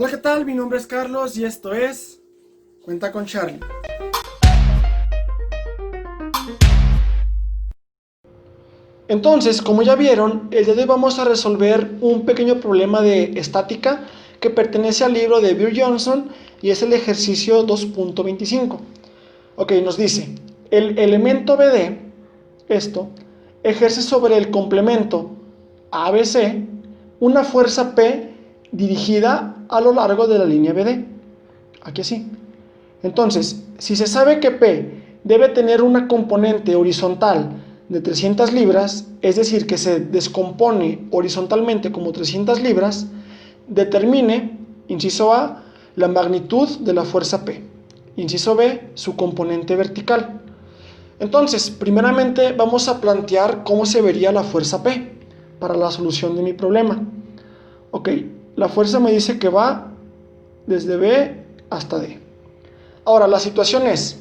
Hola, ¿qué tal? Mi nombre es Carlos y esto es Cuenta con Charlie. Entonces, como ya vieron, el día de hoy vamos a resolver un pequeño problema de estática que pertenece al libro de Bill Johnson y es el ejercicio 2.25. Ok, nos dice, el elemento BD, esto, ejerce sobre el complemento ABC una fuerza P dirigida a lo largo de la línea BD. Aquí así. Entonces, si se sabe que P debe tener una componente horizontal de 300 libras, es decir, que se descompone horizontalmente como 300 libras, determine, inciso A, la magnitud de la fuerza P. Inciso B, su componente vertical. Entonces, primeramente vamos a plantear cómo se vería la fuerza P para la solución de mi problema. Ok, la fuerza me dice que va desde B hasta D. Ahora, la situación es,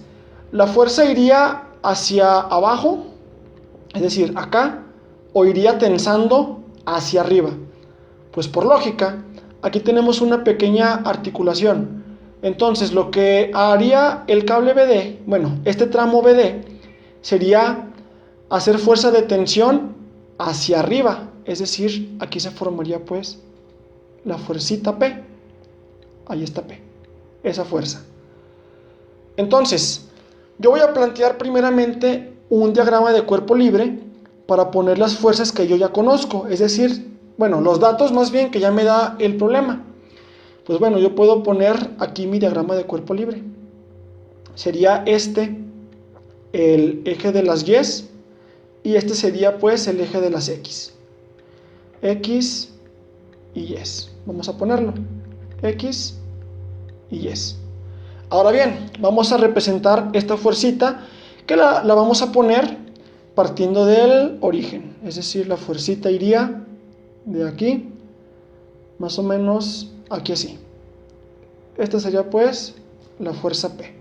la fuerza iría hacia abajo, es decir, acá, o iría tensando hacia arriba. Pues por lógica, aquí tenemos una pequeña articulación. Entonces, lo que haría el cable BD, bueno, este tramo BD, sería hacer fuerza de tensión hacia arriba. Es decir, aquí se formaría pues la fuercita P. Ahí está P, esa fuerza. Entonces, yo voy a plantear primeramente un diagrama de cuerpo libre para poner las fuerzas que yo ya conozco, es decir, bueno, los datos más bien que ya me da el problema. Pues bueno, yo puedo poner aquí mi diagrama de cuerpo libre. Sería este el eje de las Y y este sería pues el eje de las X. X y Y. Vamos a ponerlo. X y Y. Ahora bien, vamos a representar esta fuercita que la vamos a poner partiendo del origen. Es decir, la fuercita iría de aquí, más o menos aquí así. Esta sería pues la fuerza P.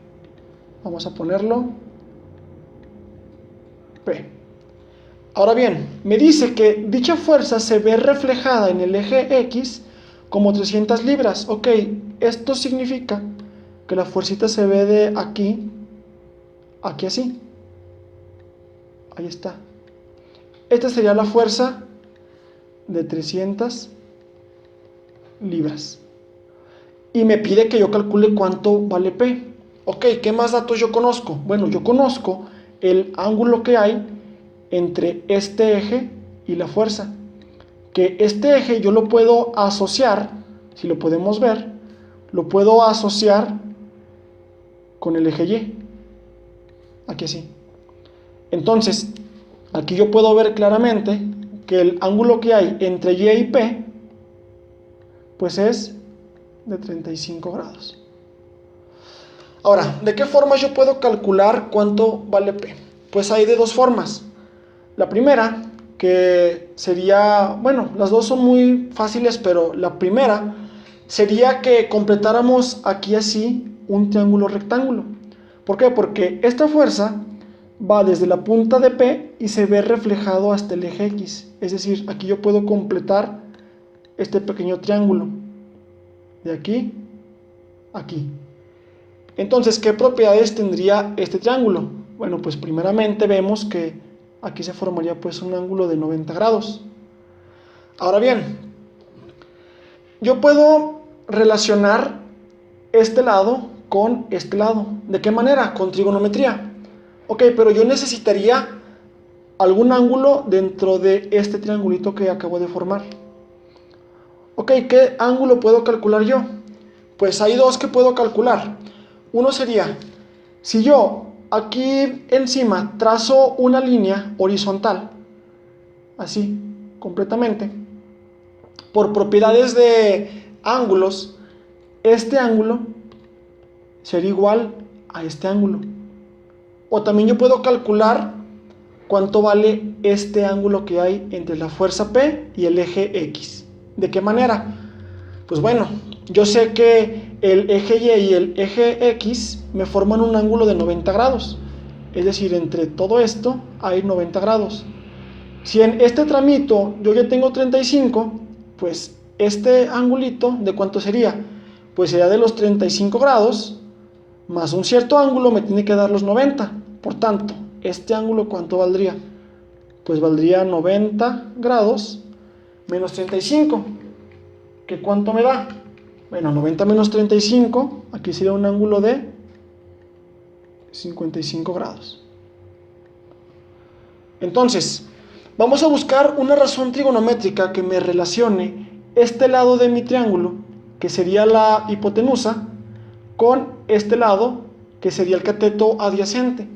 Vamos a ponerlo P. Ahora bien, me dice que dicha fuerza se ve reflejada en el eje X como 300 libras. Ok, esto significa que la fuercita se ve de aquí, aquí así. Ahí está. Esta sería la fuerza de 300 libras. Y me pide que yo calcule cuánto vale P. Ok, ¿qué más datos yo conozco? Bueno, yo conozco el ángulo que hay entre este eje y la fuerza. Que este eje yo lo puedo asociar, si lo podemos ver, lo puedo asociar con el eje Y. Aquí así. Entonces, aquí yo puedo ver claramente que el ángulo que hay entre Y y P, pues es de 35 grados. Ahora, ¿de qué forma yo puedo calcular cuánto vale P? Pues hay de dos formas. La primera, que sería, bueno, las dos son muy fáciles, pero la primera sería que completáramos aquí así un triángulo rectángulo. ¿Por qué? Porque esta fuerza va desde la punta de P y se ve reflejado hasta el eje X. Es decir, aquí yo puedo completar este pequeño triángulo. De aquí a aquí. Entonces, ¿qué propiedades tendría este triángulo? Bueno, pues primeramente vemos que aquí se formaría pues un ángulo de 90 grados. Ahora bien, yo puedo relacionar este lado con este lado. ¿De qué manera? Con trigonometría. Ok, pero yo necesitaría algún ángulo dentro de este triangulito que acabo de formar. Ok, ¿qué ángulo puedo calcular yo? Pues hay dos que puedo calcular. Uno sería, si yo aquí encima trazo una línea horizontal, así, completamente, por propiedades de ángulos, este ángulo sería igual a este ángulo. O también yo puedo calcular cuánto vale este ángulo que hay entre la fuerza P y el eje X. ¿De qué manera? Pues bueno, yo sé que el eje Y y el eje X me forman un ángulo de 90 grados. Es decir, entre todo esto hay 90 grados. Si en este tramito yo ya tengo 35, pues este angulito, ¿de cuánto sería? pues sería de los 35 grados, más un cierto ángulo me tiene que dar los 90. Por tanto, este ángulo, ¿cuánto valdría? Pues valdría 90 grados menos 35. ¿Que cuánto me da? Bueno, 90 menos 35, aquí sería un ángulo de 55 grados. Entonces, vamos a buscar una razón trigonométrica que me relacione este lado de mi triángulo, que sería la hipotenusa, con este lado, que sería el cateto adyacente.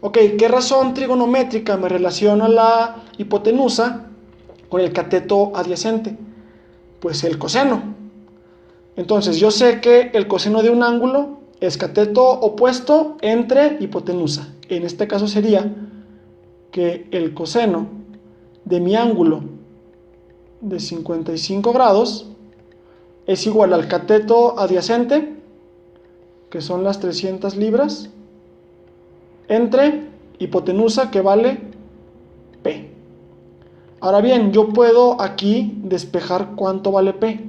Ok, ¿qué razón trigonométrica me relaciona la hipotenusa con el cateto adyacente? Pues el coseno. Entonces yo sé que el coseno de un ángulo es cateto opuesto entre hipotenusa. En este caso sería que el coseno de mi ángulo de 55 grados es igual al cateto adyacente, que son las 300 libras, entre hipotenusa, que vale P. Ahora bien, yo puedo aquí despejar cuánto vale P.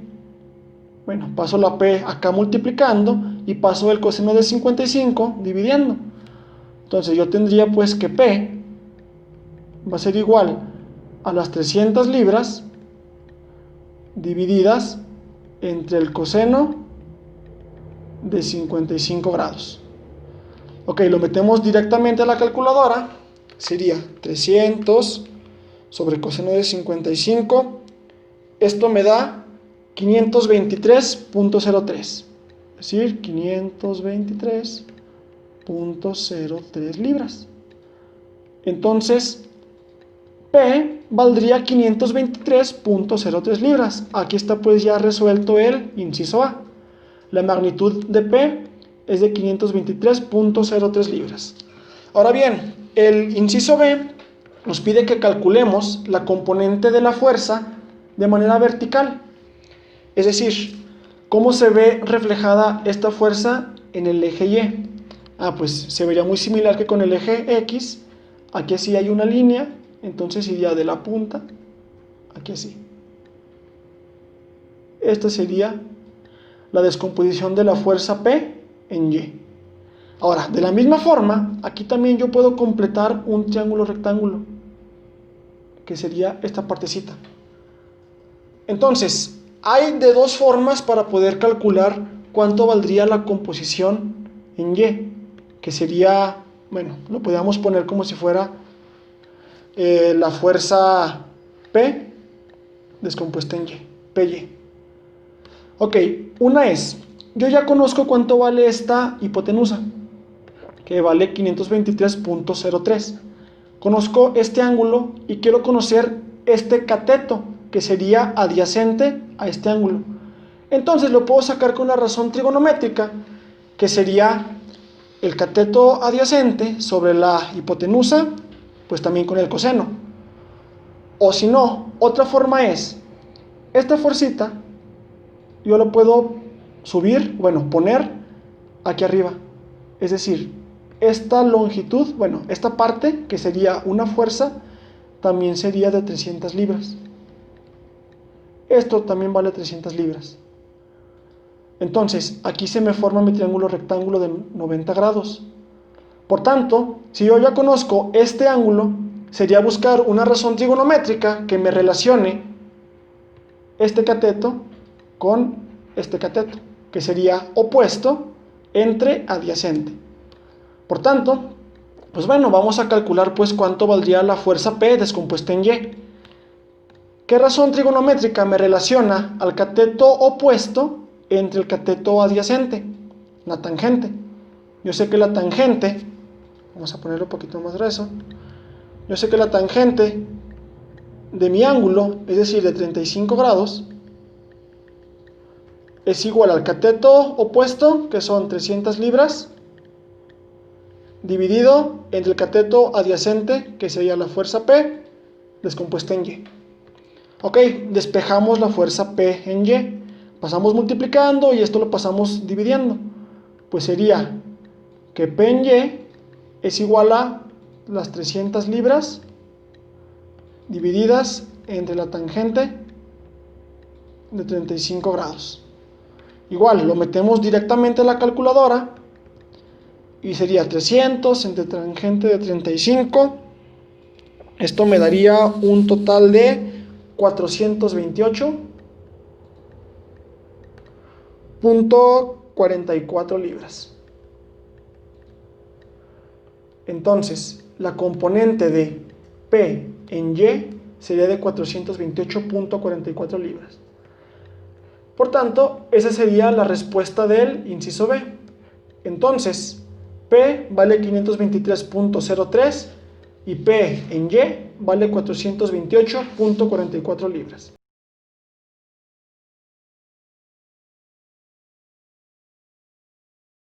Bueno, paso la P acá multiplicando y paso el coseno de 55 dividiendo. Entonces yo tendría pues que P va a ser igual a las 300 libras divididas entre el coseno de 55 grados. Ok, lo metemos directamente a la calculadora. Sería 300 sobre coseno de 55. Esto me da 523.03, es decir, 523.03 libras. Entonces, P valdría 523.03 libras. Aquí está pues ya resuelto el inciso A. La magnitud de P es de 523.03 libras. Ahora bien, el inciso B nos pide que calculemos la componente de la fuerza de manera vertical. Es decir, ¿cómo se ve reflejada esta fuerza en el eje Y? Pues se vería muy similar que con el eje X. Aquí así hay una línea, entonces iría de la punta, aquí así. Esta sería la descomposición de la fuerza P en Y. Ahora, de la misma forma, aquí también yo puedo completar un triángulo rectángulo, que sería esta partecita. Entonces, hay de dos formas para poder calcular cuánto valdría la composición en Y, que sería, bueno, lo podríamos poner como si fuera la fuerza P descompuesta en Y, PY. Ok, una es, yo ya conozco cuánto vale esta hipotenusa, que vale 523.03. Conozco este ángulo y quiero conocer este cateto, que sería adyacente a este ángulo. Entonces lo puedo sacar con la razón trigonométrica, que sería el cateto adyacente sobre la hipotenusa, pues también con el coseno. O si no, otra forma es, esta fuercita, yo lo puedo subir, bueno, poner aquí arriba. Es decir, esta longitud, bueno, esta parte, que sería una fuerza, también sería de 300 libras. Esto también vale 300 libras. Entonces, aquí se me forma mi triángulo rectángulo de 90 grados. Por tanto, si yo ya conozco este ángulo, sería buscar una razón trigonométrica que me relacione este cateto con este cateto, que sería opuesto entre adyacente. Por tanto, pues bueno, vamos a calcular pues cuánto valdría la fuerza P descompuesta en Y. ¿Qué razón trigonométrica me relaciona al cateto opuesto entre el cateto adyacente? La tangente. Yo sé que la tangente, vamos a ponerlo un poquito más grueso, yo sé que la tangente de mi ángulo, es decir, de 35 grados, es igual al cateto opuesto, que son 300 libras, dividido entre el cateto adyacente, que sería la fuerza P, descompuesta en Y. Ok, despejamos la fuerza P en Y. Pasamos multiplicando y esto lo pasamos dividiendo. Pues sería que P en Y es igual a las 300 libras divididas entre la tangente de 35 grados. Igual, lo metemos directamente a la calculadora y sería 300 entre tangente de 35. Esto me daría un total de 428.44 libras. Entonces, la componente de P en Y sería de 428.44 libras. Por tanto, esa sería la respuesta del inciso B. Entonces, P vale 523.03 y P en Y vale 428.44 libras.